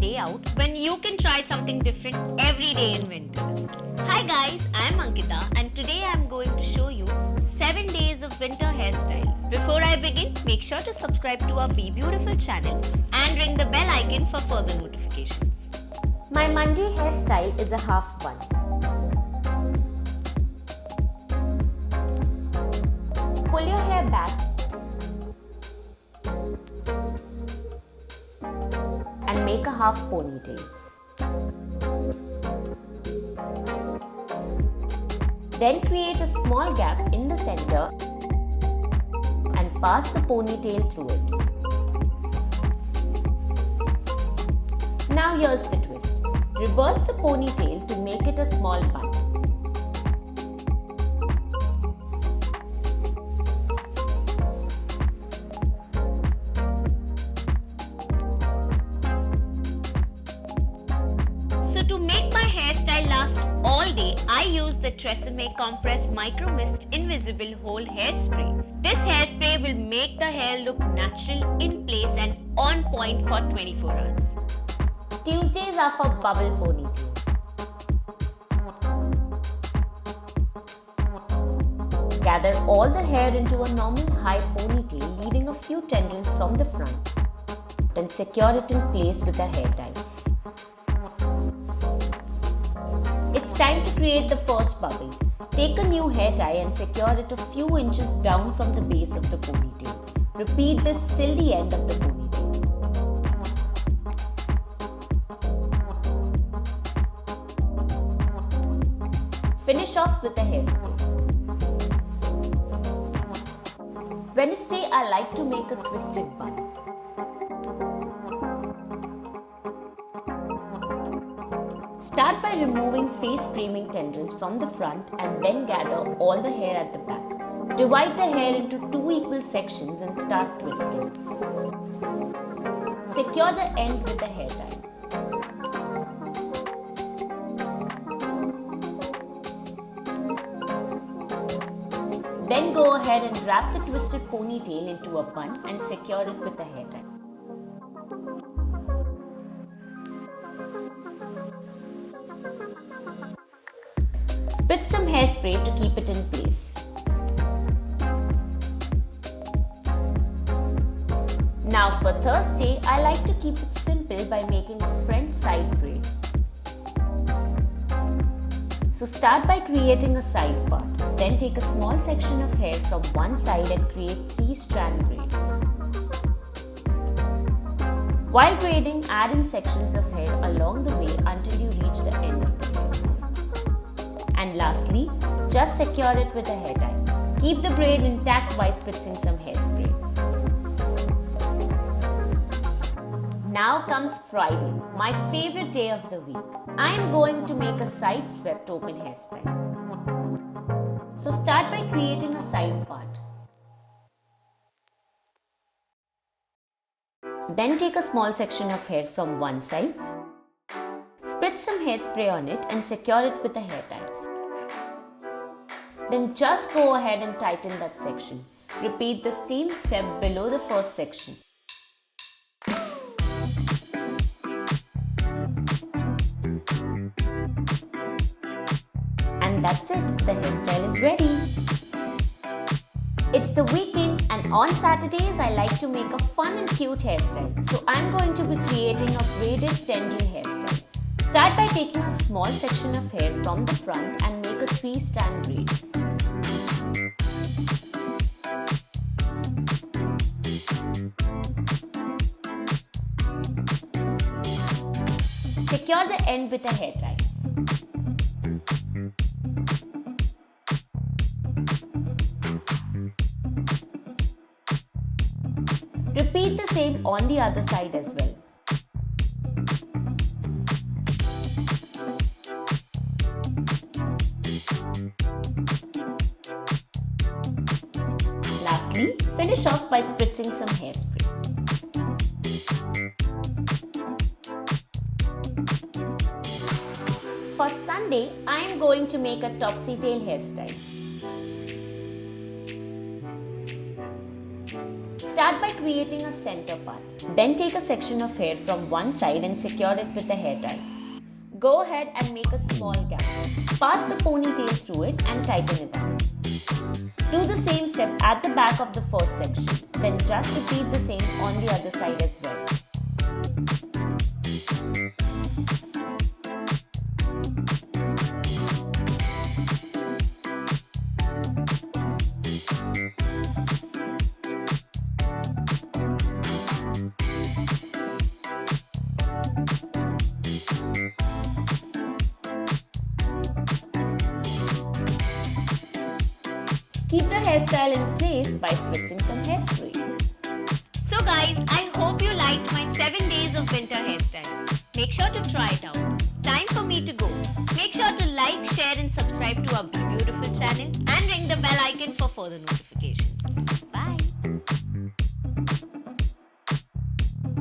day out when you can try something different every day in winters. Hi guys, I am Ankita and today I am going to show you 7 days of winter hairstyles. Before I begin, make sure to subscribe to our Be Beautiful channel and ring the bell icon for further notifications. My Monday hairstyle is a half bun. Pull your hair back and make a half ponytail. Then create a small gap in the center and pass the ponytail through it. Now here's the twist. Reverse the ponytail to make it a small bun. So to make my hairstyle last all day, I use the Tresemme Compressed Micro Mist Invisible Hole Hairspray. This hairspray will make the hair look natural, in place and on point for 24 hours. Tuesdays are for bubble ponytail. Gather all the hair into a normal high ponytail, leaving a few tendrils from the front. Then secure it in place with a hair tie. It's time to create the first bubble. Take a new hair tie and secure it a few inches down from the base of the ponytail. Repeat this till the end of the ponytail. Finish off with a hairspray. Wednesday, I like to make a twisted bun. Start by removing face framing tendrils from the front and then gather all the hair at the back. Divide the hair into 2 equal sections and start twisting. Secure the end with a hair tie. Then go ahead and wrap the twisted ponytail into a bun and secure it with a hair tie. Spritz some hairspray to keep it in place. Now for Thursday, I like to keep it simple by making a front side braid. So start by creating a side part. Then take a small section of hair from one side and create 3-strand braid. While braiding, add in sections of hair along the way until you reach the end of the hair. And lastly, just secure it with a hair tie. Keep the braid intact by spritzing some hairspray. Now comes Friday, my favorite day of the week. I am going to make a side swept open hairstyle. So start by creating a side part. Then take a small section of hair from one side. Spritz some hairspray on it and secure it with a hair tie. Then just go ahead and tighten that section. Repeat the same step below the first section. And that's it, the hairstyle is ready. It's the weekend and on Saturdays I like to make a fun and cute hairstyle. So I'm going to be creating a braided tendril hairstyle. Start by taking a small section of hair from the front and make a 3-strand braid. Secure the end with a hair tie. Repeat the same on the other side as well. Lastly, finish off by spritzing some hairspray. For Sunday, I am going to make a Topsy tail hairstyle. Start by creating a center part. Then take a section of hair from one side and secure it with a hair tie. Go ahead and make a small gap. Pass the ponytail through it and tighten it up. Do the same step at the back of the first section. Then just repeat the same on the other side as well. Keep the hairstyle in place by spritzing some hairspray. So guys, I hope you liked my 7 days of winter hairstyles. Make sure to try it out. Time for me to go. Make sure to like, share and subscribe to our beautiful channel and ring the bell icon for further notifications. Bye.